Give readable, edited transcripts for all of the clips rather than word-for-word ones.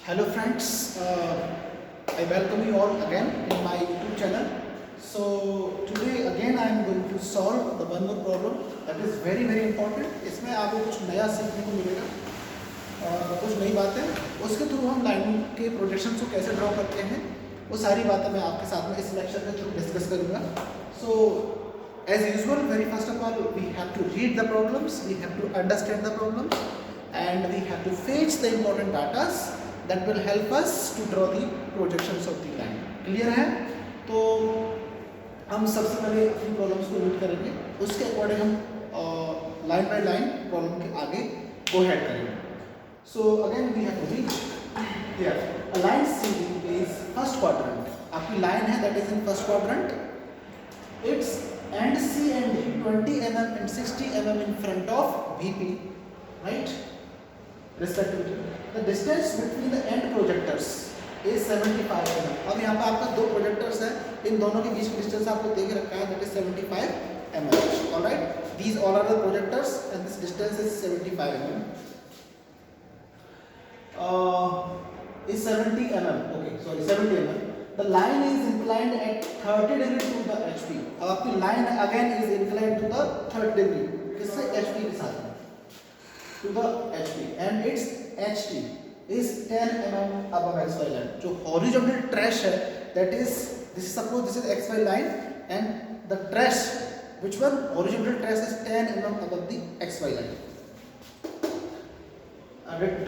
Hello friends, I welcome you all again in my YouTube channel. So today again I am going to solve the one more problem that is very important. इसमें आपको कुछ नया सीखने को मिलेगा और कुछ नई बातें उसके थ्रू हम लाइन के प्रोजेक्शन को कैसे ड्रॉ करते हैं वो सारी बातें मैं आपके साथ में इस लेक्चर के थ्रू डिस्कस करूँगा. So as usual, very first of all we have to read the problems, we have to understand the problems and we have to fetch the important data that will help us to draw the projections of the line. Clear है? तो हम सबसे पहले अपनी problems को read करेंगे, उसके according हम लाइन बाय लाइन प्रॉब्लम के आगे गो हेड करेंगे. So again we have to read here a line CD is first quadrant. आपकी लाइन है that is in first quadrant. It's and C and D 20 mm and 60 mm in front of VP, right? Respectively. The distance between the end projectors is 75 mm. अब यहाँ पे आपका दो projectors हैं, इन दोनों के बीच की डिस्टेंस आपको दे के रखा है, that is 75 mm. All right. These all are the projectors and this distance is 75 mm. Is 70 mm. Okay, sorry, 70 mm. The line is inclined at 30 degree to the HP. अब आपकी line again is inclined to the 30 degree. किससे? HP के साथ में. To the HP and its HT is 10 mm above XY line. जो horizontal trace है, that is this is suppose this is XY line and the trace, which one? Horizontal trace is 10 mm above the XY line.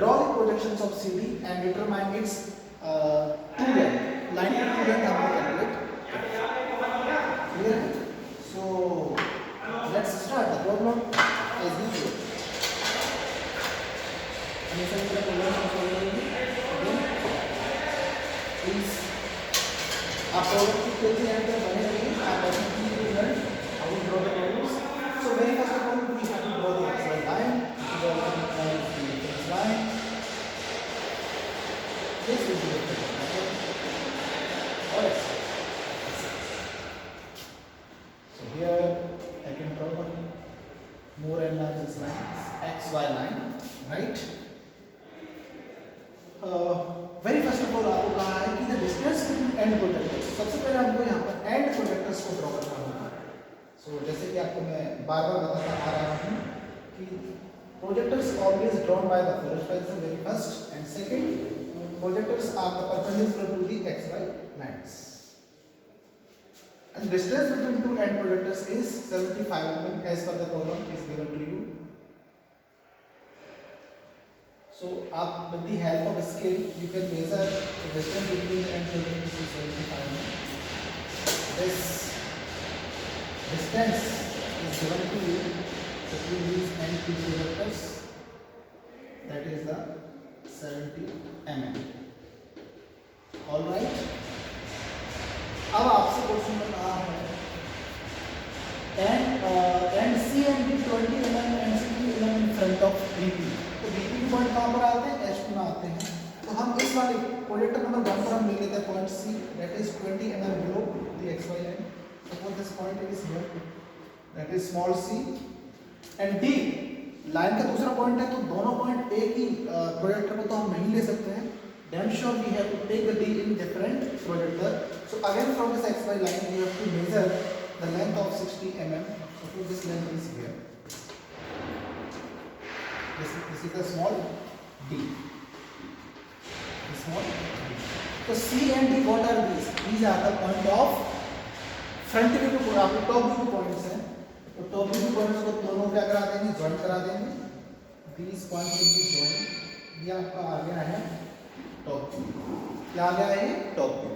Draw the projections of CD and determine its true length. Line की true length हम calculate. Clear? So let's start the problem as usual. हमेशा की तरह problem हम solve करेंगे. Please आप problem की कोई भी एंड बने रहिए. आप अपनी result how to draw the problems. So very first of all we have to draw the XY line. Draw the X line. This is the और so here I can draw one more and larger line, XY line, right? Very first of all आपको कहा है कि the distance between and projectors. सबसे पहले हमको यहाँ पर एंड प्रोजेक्टर्स को ड्रॉ करना होगा. सो जैसे कि आपको मैं बार बताता आ रहा हूँ कि projectors always drawn by the projectors very first and second projectors are the perpendicular to the XY lines and distance between two end projectors is 75 mm as per the problem is given to you. So आप with the help of scale you can measure the distance between the end projectors is 75 mm. This distance is given to you between these end two projectors, that is the 70 mm. All right. अब आपसे question में कहा है and C and D 20 mm and 60 mm in front of VP. तो VP के point कहाँ पर आते हैं? HP में आते हैं. तो हम इस वाले प्रोजेक्टर नंबर 1 पर हम ले लेते हैं point C, that is 20 mm below the XY line. Suppose this point is here, that is small c. and D line का दूसरा पॉइंट है, तो दोनों पॉइंट एक ही प्रोजेक्टर को तो हम नहीं ले सकते हैं. Damn sure we have to take the D in different projector. So again from this XY line we have to measure the length of 60 mm. Suppose this length is here. This is the small D. The small D. So C and D, what are these? These are the point of front view को आपको top view points हैं. तो top view points को दोनों क्या करा देंगे? Join करा देंगे. These points will be joined. ये आपका आ गया है टॉप व्यू. क्या आ गया है? Top view.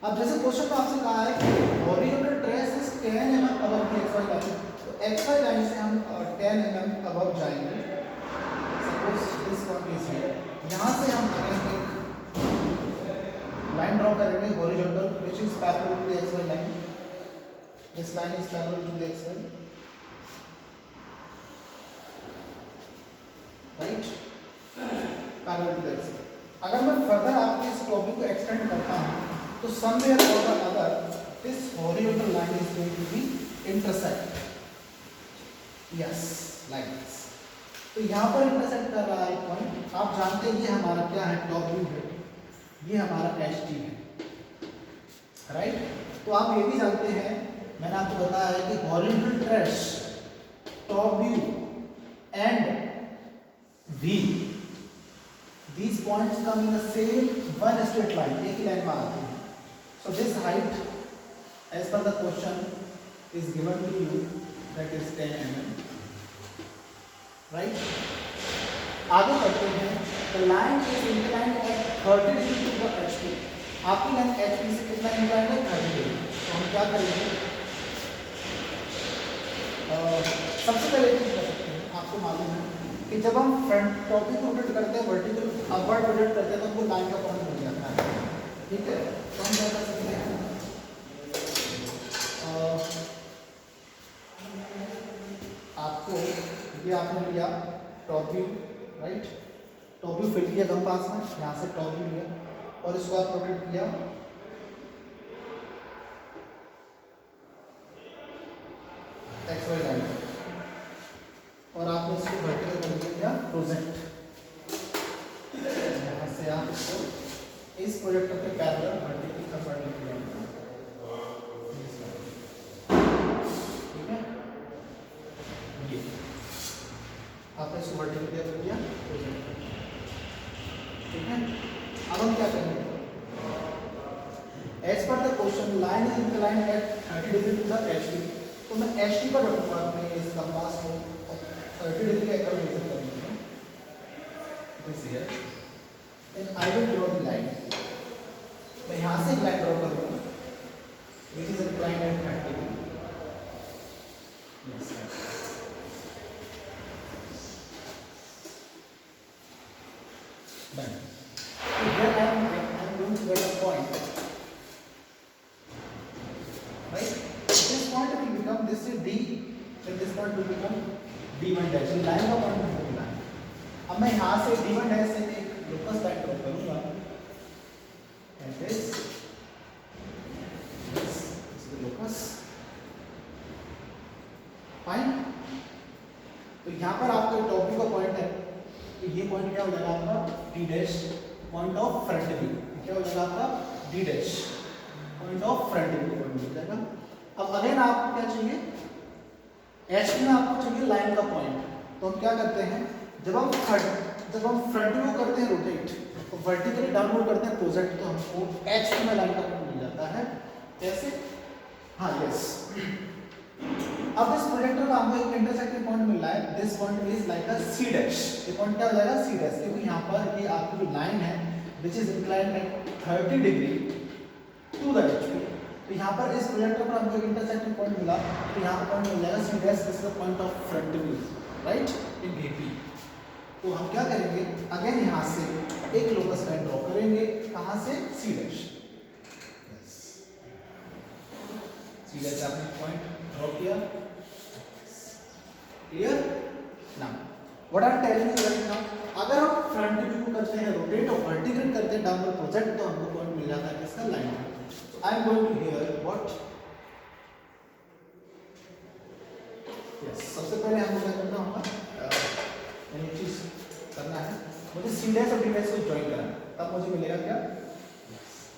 अब जैसे क्वेश्चन में आपसे कहा है कि horizontal trace is 10 mm above the XY line. तो XY लाइन से हम 10 mm अबव जाएंगे. Suppose this one is here. यहाँ से हम करेंगे लाइन ड्रॉ करेंगे horizontal which is parallel to the XY line. This line is parallel to the XY, right? Parallel to the XY. अगर मैं फर्दर आपके इस टॉपिक को एक्सटेंड करता हूँ तो समवेयर और the other this horizontal line is going to be intersect. Yes, like this. तो यहाँ पर इंटरसेक्ट कर रहा है एक पॉइंट, आप जानते हैं ये हमारा क्या है, टॉप व्यू है, ये हमारा एच टी है, राइट। तो आप ये भी जानते हैं, मैंने आपको बताया है कि horizontal trace, top view and we, these points come in the same one straight line, एक ही लाइन में आते हैं। So this height as per the question is given to you, that is 10 mm, right। आगे बढ़ते हैं, the line is inclined at 30 degree to the HP, आपकी line HP से कितना inclined है, 30 डिग्री। तो हम क्या करेंगे, सबसे पहले चीज कर सकते हैं, आपको मालूम है कि जब हम फ्रंट टॉपिक रोटेट करते हैं, वर्टिकल अपवर्ड रोटेट करते हैं, तो हमको लाइन का पॉइंट मिल जाता है, ठीक है। तो हम क्या कर सकते हैं, आपको ये आपने लिया top view, right, top view fill किया कंपास में, यहाँ से टॉप व्यू लिया और इसको आप रोटेट किया एक्स वाई लाइन, और आपने इसको वर्टिकल कर दिया प्रोजेक्ट, यहाँ से आप इसको इस प्रोजेक्टर पे पैरेलल वर्टिकल का वर्टिकल किया, ठीक है, ये आपने इसको वर्टिकल किया प्रोजेक्ट, ठीक है। अब हम क्या करेंगे, as per the question line is inclined at 30 degree to the HT, तो मैं एचटी पर रखूंगा अपने इस कंपास को, 30 डिग्री का एंगल मेजर करेंगे, this here, then I will draw the line, मैं यहाँ से लाइन ड्रॉ करूँगा which is inclined at 30 degree, yes done. So here I am going to get a point, right? This point will become, this is D, then this point will become D1 dash, ये line का point मुझे मिला है। अब मैं यहाँ से D1 dash से एक लोकस लाइन ड्रॉ करूँगा, and this is the locus, fine। तो यहाँ पर आपका टॉप व्यू का पॉइंट है, तो ये पॉइंट क्या हो जाएगा आपका, D dash, point of front view, क्या हो जाएगा आपका, D dash, point of front view point मिल जाएगा। अब अगेन आपको क्या चाहिए, एच में आपको चाहिए लाइन का पॉइंट, तो हम क्या करते हैं, जब हम फ्रंट व्यू करते हैं रोटेट, तो वर्टिकली डाउनवर्ड करते हैं प्रोजेक्ट, तो हमको एच में लाइन का पॉइंट मिल जाता है, कैसे, हाँ यस। अब इस प्रोजेक्टर में हमको एक इंटरसेक्टिंग पॉइंट मिल रहा है, this point is like a C dash, ये पॉइंट क्या हो जाएगा, सी डैश, क्योंकि यहाँ पर ये आपकी जो लाइन है which is inclined at 30 degree to the HP, तो यहाँ पर इस प्रोजेक्टर पर हमको एक इंटरसेक्टिंग पॉइंट मिला, तो यहाँ पर पॉइंट मिल जाएगा C dash, this is the point of front view, right, in AP. तो हम क्या करेंगे, अगेन यहाँ से एक लोकस लाइन ड्रॉ करेंगे, कहाँ से, सी डैश, सी डैश आपने पॉइंट ड्रॉ किया, clear. Now what I am telling you right now, अगर हम फ्रंट व्यू करते हैं रोटेट और वर्टिकल करते हैं डाउनवर्ड प्रोजेक्ट, तो हमको पॉइंट मिल जाता है किसका, line. I am going to here what, yes, सबसे पहले हमको क्या करना होगा, एक चीज करना है, मुझे सी डैश और डी डैश को ज्वाइन करना है, तब मुझे मिलेगा क्या,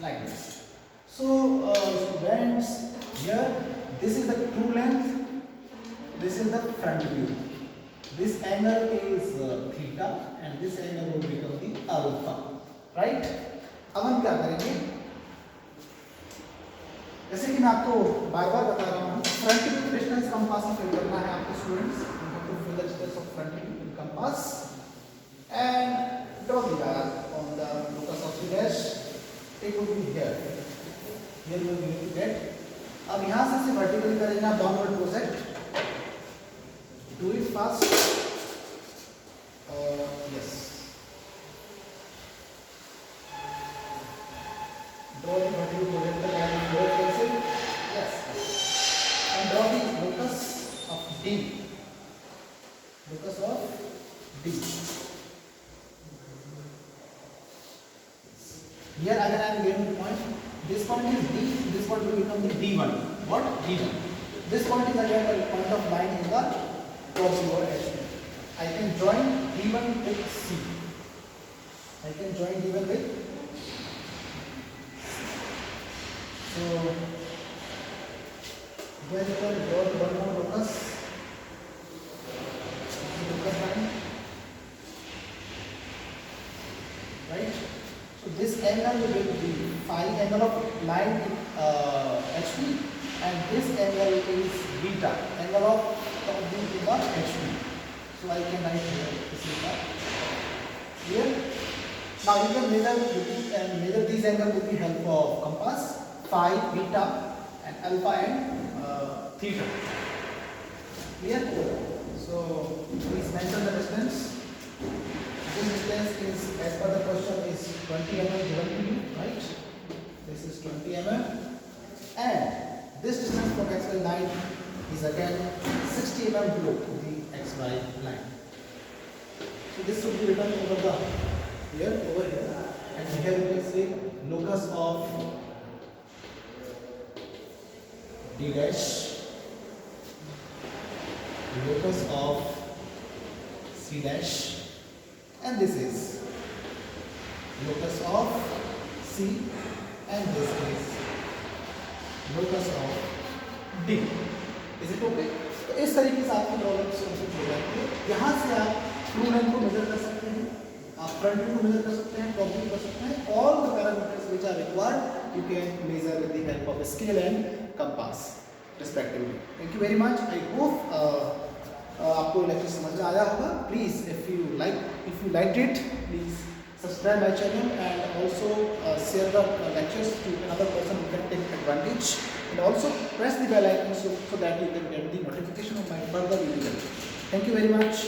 like this. So students, here this is the true length, this is the front view, this angle is theta and this angle will become the alpha, right। अब हम क्या करेंगे, जैसे कि मैं आपको बार बार बता रहा हूँ, फ्रंट व्यू डिस्टेंस कंपास में फिल करना है आपको students, you have to fill the distance of front view in compass and draw the line on the locus of the dash, it will be here we will get. अब यहाँ से vertically करेंगे आप downward project, do it fast, yes, draw the vertical projector and draw pencil, yes, and draw the locus of D, locus of D, here again I am getting the point, this point is D, this point will become the D1, what, D1, this point is again the point of line in the top view or HP, I can join D1 with C. I can join D1 with. So here you can draw one more locus. Locus line. Right? So this angle will be phi angle of line HP, and this angle is beta angle of top view in the HP. So I can write here this is the here. Now you can measure these angles with the help of compass, phi, beta, and alpha and theta. Clear? So please mention the distance. This distance is, as per the question, is 20 mm given to you, right? This is 20 mm, and this distance from XY line is again 60 mm below the XY line. So this should be written over here, and here we can say locus of D dash, locus of C dash, and this is locus of C, and this is locus of D. Is it okay? तो इस तरीके से आपकी problems complete हो जाती है। यहाँ से आप ट्रू लाइन को मेजर कर सकते हैं, आप फ्रंट व्यू को मेजर कर सकते हैं, टॉप व्यू कर सकते हैं। All the parameters which are required you can measure with the help of scale and compass respectively. Thank you very much. I hope आपको लेक्चर समझ में आया होगा। Please if you like it, please subscribe my channel and also share the lectures to another person who can take advantage, and also press the bell icon so that you can get the notification of my further video. Thank you very much.